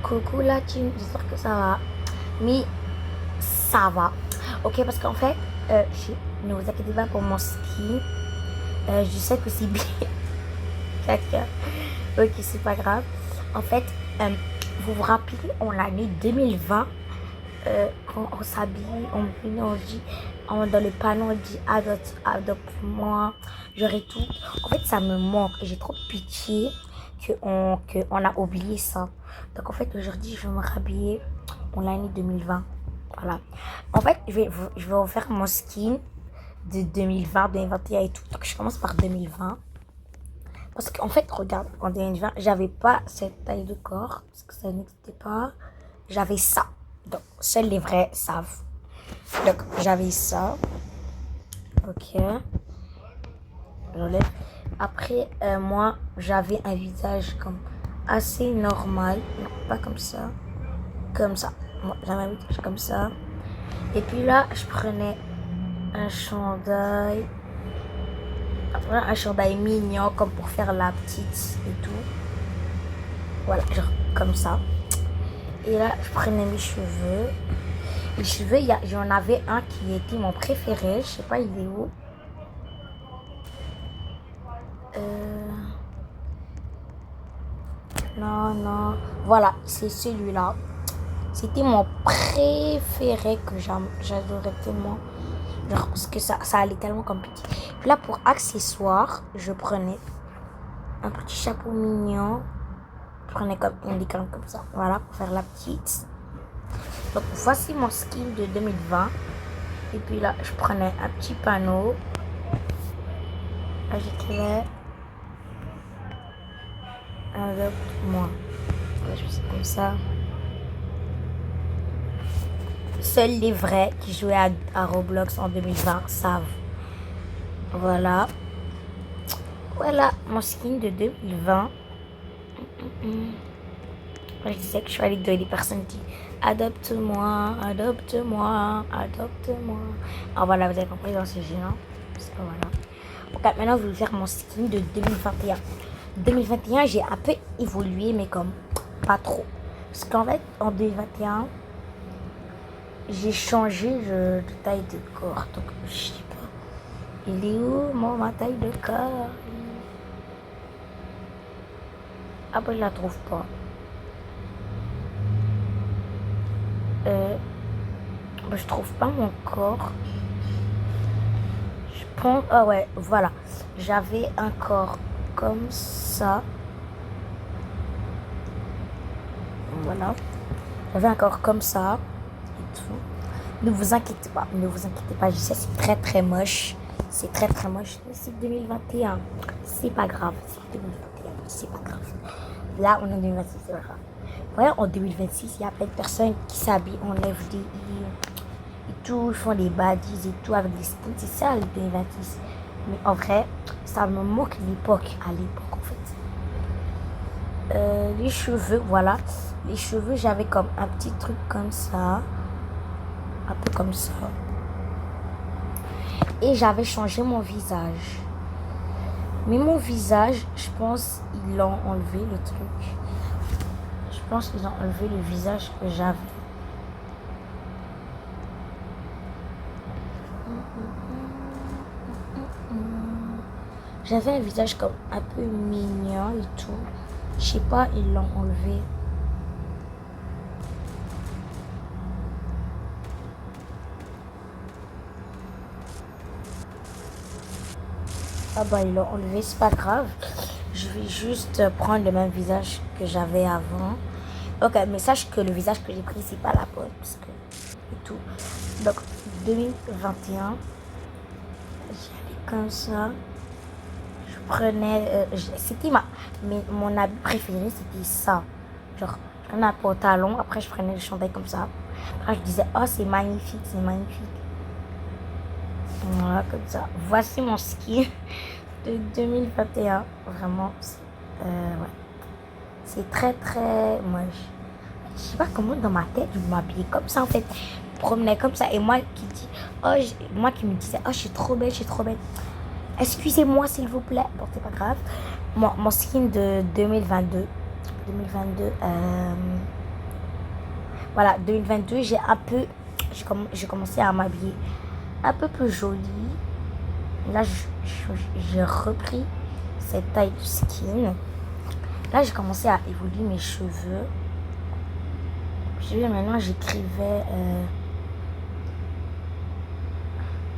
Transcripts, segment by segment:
Coucou la team, j'espère que ça va. Mais ça va. Ok, parce qu'en fait, ne vous inquiétez pas pour mon ski. Je sais que c'est bien. Caca. Ok, c'est pas grave. En fait, vous vous rappelez, en l'année 2020, quand on s'habille, on dit, dans le panneau, on dit adopte-moi, j'aurai tout. En fait, ça me manque. J'ai trop de pitié qu'on a oublié ça. Donc, en fait, aujourd'hui, je vais me rhabiller pour l'année 2020. Voilà. En fait, je vais vous faire mon skin de 2020, 2021 et tout. Donc, je commence par 2020. Parce qu'en fait, regarde, en 2020, j'avais pas cette taille de corps. Parce que ça n'existait pas. J'avais ça. Donc, seuls les vrais savent. Donc, j'avais ça. Ok. J'enlève. Après, moi, j'avais un visage comme assez normal. Non, pas comme ça. Comme ça. Moi, j'avais un visage comme ça. Et puis là, je prenais un chandail. Après, un chandail mignon, comme pour faire la petite et tout. Voilà, genre comme ça. Et là, je prenais mes cheveux. Les cheveux, j'en avais un qui était mon préféré. Je sais pas, il est où. Non. Voilà, c'est celui-là. C'était mon préféré que j'adorais tellement. Genre, parce que ça allait tellement comme petit. Puis là, pour accessoires, je prenais un petit chapeau mignon. Je prenais comme une licorne comme ça. Voilà, pour faire la petite. Donc, voici mon skin de 2020. Et puis là, je prenais un petit panneau. Là, j'écrivais adopte-moi. Je fais comme ça. Seuls les vrais qui jouaient à Roblox en 2020 savent. Voilà. Voilà mon skin de 2020. Je disais que je suis allée de les personnes qui adopte-moi. Ah voilà, vous avez compris dans ce jeu, hein? Voilà. Ok, maintenant je vais faire mon skin de 2021. 2021, j'ai un peu évolué, mais comme pas trop. Parce qu'en fait, en 2021, j'ai changé de taille de corps. Donc, je sais pas. Il est où ma taille de corps? Ah bah, je la trouve pas. Bah, je trouve pas mon corps. Je pense... Ah ouais, voilà. J'avais un corps comme ça. Voilà. J'avais un corps comme ça. Et tout. Ne vous inquiétez pas. Ne vous inquiétez pas. Je sais, c'est très très moche. C'est très très moche. Mais c'est 2021. C'est pas grave. C'est 2021. C'est pas grave. Là, on est en 2026. C'est pas grave. Ouais, en 2026, il y a plein de personnes qui s'habillent en FDI et tout, ils font des badges et tout avec des skins. C'est ça, le 2026. Mais en vrai, ça me moque l'époque, à l'époque, en fait. Les cheveux, voilà. Les cheveux, j'avais comme un petit truc comme ça. Un peu comme ça. Et j'avais changé mon visage. Mais mon visage, je pense, ils l'ont enlevé, le truc. Je pense qu'ils ont enlevé le visage que j'avais. J'avais un visage comme un peu mignon et tout. Je sais pas, ils l'ont enlevé. Ah bah ils l'ont enlevé, c'est pas grave. Je vais juste prendre le même visage que j'avais avant. Ok, mais sache que le visage que j'ai pris, c'est pas la bonne. Parce que... Et tout. Donc, 2021. J'allais comme ça. Je prenais... c'était mon habit préféré, c'était ça. Genre, je prenais un pantalon. Après, je prenais le chandail comme ça. Après, je disais, oh, c'est magnifique, c'est magnifique. Voilà, comme ça. Voici mon ski de 2021. Vraiment, ouais. C'est très très moche. Je sais pas comment dans ma tête je m'habillais comme ça en fait. Je me promenais comme ça et moi qui me disais oh je suis trop belle, je suis trop belle. Excusez-moi s'il vous plaît. Bon c'est pas grave. Mon skin de 2022. Voilà, 2022, j'ai commencé à m'habiller un peu plus jolie. Là, j'ai repris cette taille de skin. Là, j'ai commencé à évoluer mes cheveux. Maintenant, j'écrivais...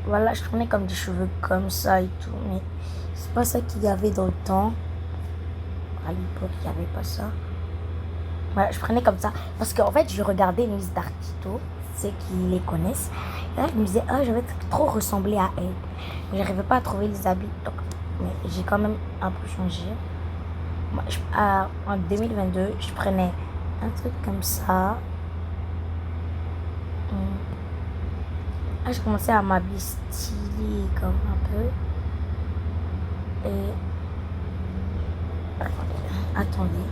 Voilà, je prenais comme des cheveux comme ça et tout. Mais c'est pas ça qu'il y avait dans le temps. À l'époque, il n'y avait pas ça. Voilà, je prenais comme ça. Parce qu'en fait, je regardais Miss Dartito, ceux qui les connaissent. Et là, je me disais, ah, je vais trop ressembler à elle. Mais j'arrivais pas à trouver les habits. Donc, mais j'ai quand même un peu changé. Moi, en 2022, je prenais un truc comme ça. Là, j'ai commencé à m'habiller stylé comme un peu. Et... Attendez.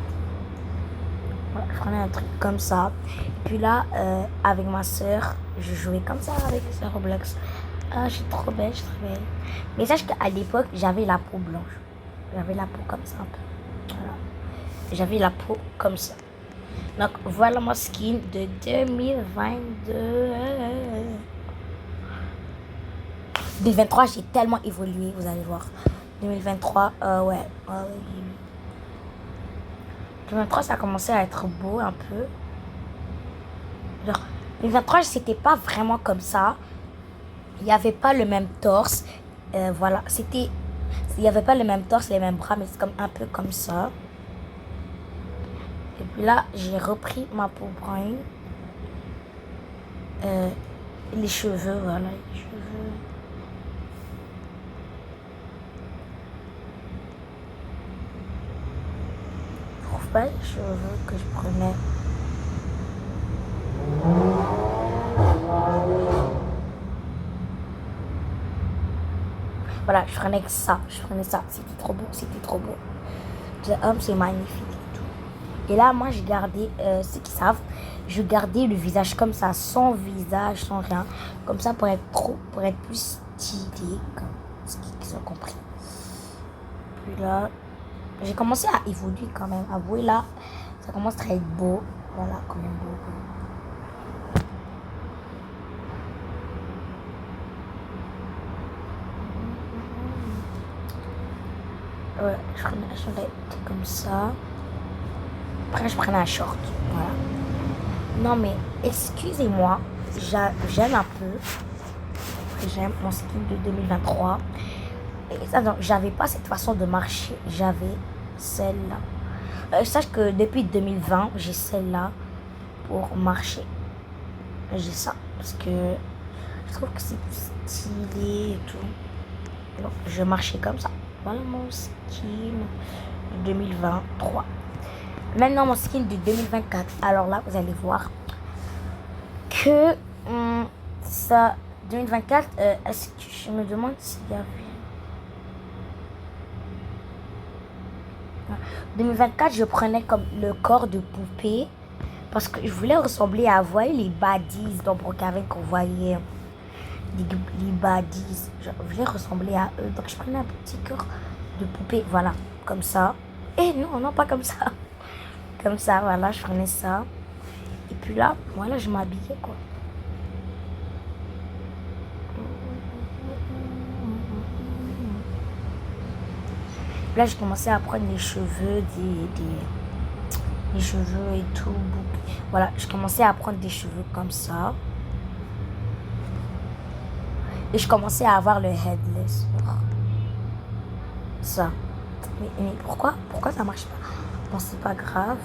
Voilà, je prenais un truc comme ça. Et puis là, avec ma soeur, je jouais comme ça avec sa Roblox. Ah, je suis trop belle, je suis trop belle. Mais sache qu'à l'époque, j'avais la peau blanche. J'avais la peau comme ça un peu. Voilà. J'avais la peau comme ça. Donc voilà mon skin de 2022. 2023, j'ai tellement évolué, vous allez voir. 2023, ouais. 2023, ça a commencé à être beau un peu. Genre, 2023, c'était pas vraiment comme ça. Il n'y avait pas le même torse. Voilà, il n'y avait pas le même torse, les mêmes bras, mais c'est comme un peu comme ça. Et puis là, j'ai repris ma peau brune. Les cheveux, voilà, les cheveux. Je trouve pas les cheveux que je prenais. Voilà, je prenais ça. C'était trop beau, c'était trop beau. C'est magnifique et tout. Et là, moi, j'ai gardé, ceux qui savent, je gardais le visage comme ça, sans visage, sans rien. Comme ça, pour être plus stylé, comme ceux qui ont compris. Puis là, j'ai commencé à évoluer quand même. Avouez, là, ça commence à être beau. Voilà, quand même beau. Ouais, je prenais comme ça. Après, je prenais un short. Voilà. Non, mais excusez-moi. J'aime un peu. J'aime mon skin de 2023. Et ça, donc, j'avais pas cette façon de marcher. J'avais celle-là. Sache que depuis 2020, j'ai celle-là pour marcher. J'ai ça. Parce que je trouve que c'est stylé et tout. Donc, je marchais comme ça. Voilà mon skin 2023. Maintenant, mon skin de 2024. Alors là, vous allez voir que ça, 2024, est-ce que je me demande s'il y avait... 2024, je prenais comme le corps de poupée parce que je voulais ressembler à, vous voyez, les baddies dans Brookhaven qu'on voyait. Les baddies, je voulais ressembler à eux, donc je prenais un petit cœur de poupée, voilà, comme ça. Et non, pas comme ça. Comme ça, voilà, je prenais ça. Et puis là, voilà, je m'habillais, quoi. Là, j'ai commencé à prendre les cheveux, les cheveux et tout. Voilà, je commençais à prendre des cheveux comme ça. Et je commençais à avoir le headless. Ça. Mais pourquoi ça marche pas? Bon, c'est pas grave.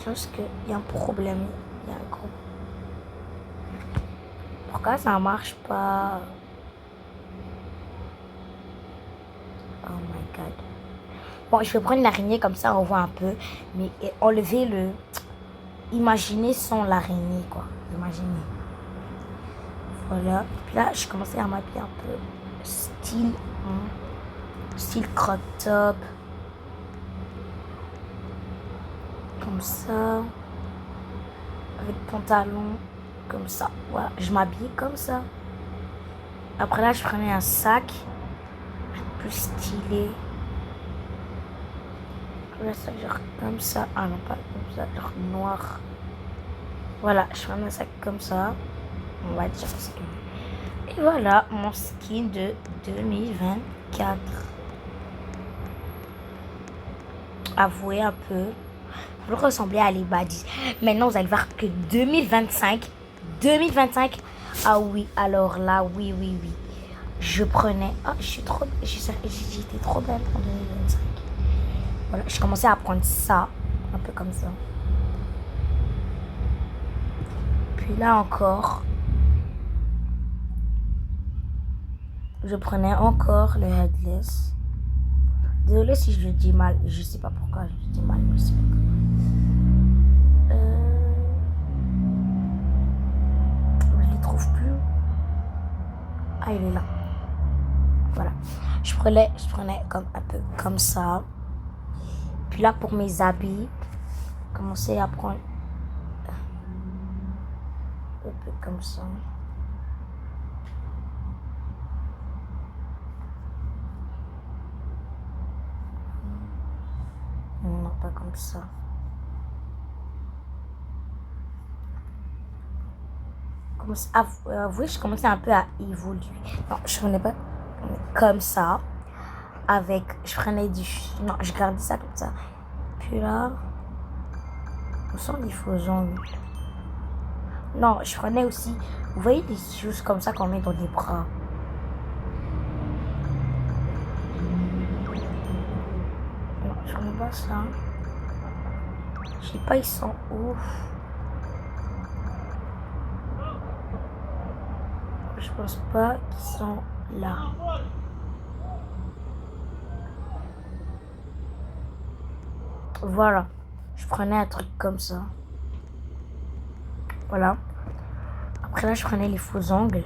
Juste qu'il y a un problème. Il y a un gros... Pourquoi ça marche pas? Oh my god. Bon, je vais prendre l'araignée comme ça, on voit un peu. Mais enlever le... Imaginez sans l'araignée, quoi. Imaginez. Voilà. Puis là, je commençais à m'habiller un peu style crop top. Comme ça. Avec pantalon. Comme ça. Voilà. Je m'habillais comme ça. Après là, je prenais un sac plus stylé. ferais ça genre comme ça. Ah non, pas comme ça, genre noir. Voilà, je ferais ça comme ça. On va dire ça. Et voilà mon skin de 2024. Avouez un peu. Vous ressemblez à les baddies. Maintenant, vous allez voir que 2025. Ah oui, alors là, oui. Je prenais. Ah, j'étais trop belle en 2025. Voilà, je commençais à prendre ça. Un peu comme ça. Puis là encore. Je prenais encore le headless. Désolée si je le dis mal. Je sais pas pourquoi je le dis mal. Mais c'est pas je les trouve plus. Ah, il est là. Voilà. Je prenais comme un peu comme ça. Puis là, pour mes habits, commencer à prendre un peu comme ça. Non, pas comme ça. Avouez, je commençais un peu à évoluer. Non, je prenais pas comme ça. Avec, je prenais du... Non, je gardais ça comme ça. Puis là, on sent les faux ongles. Non, je prenais aussi... Vous voyez des choses comme ça qu'on met dans les bras. Non, je prenais pas ça. Je sais pas, ils sont ouf. Je pense pas qu'ils sont là. Voilà. Je prenais un truc comme ça. Voilà. Après là, je prenais les faux ongles.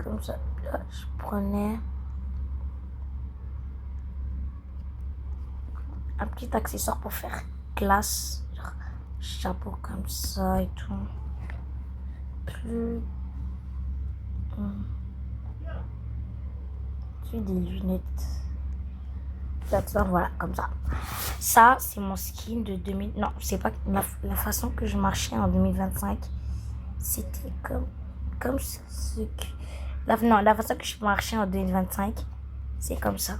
Comme ça. Là, je prenais un petit accessoire pour faire classe. Genre, chapeau comme ça et tout. Plus... des lunettes. Voilà, comme ça. Ça, c'est mon skin de 2000. Non, c'est pas la façon que je marchais en 2025. C'était comme ce que... la façon que je marchais en 2025, c'est comme ça.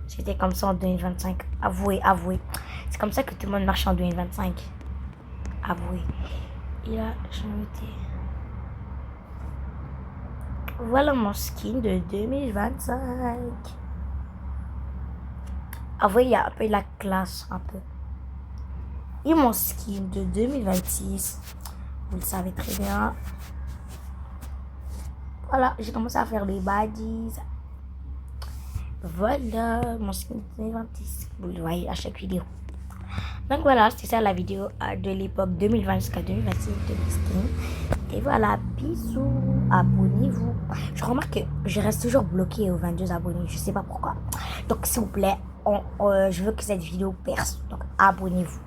C'était comme ça en 2025. Avouez. C'est comme ça que tout le monde marchait en 2025. Avouez. Et là, je mettais... Voilà mon skin de 2025. Avouez, il y a un peu la classe, un peu. Et mon skin de 2026, vous le savez très bien. Voilà, j'ai commencé à faire les baddies. Voilà, mon skin de 2026. Vous le voyez à chaque vidéo. Donc voilà, c'était ça la vidéo de l'époque 2020 jusqu'à 2026 de mes skins. Et voilà, bisous, abonnez-vous. Je remarque que je reste toujours bloqué aux 22 abonnés, je sais pas pourquoi. Donc s'il vous plaît, je veux que cette vidéo perce. Donc abonnez-vous.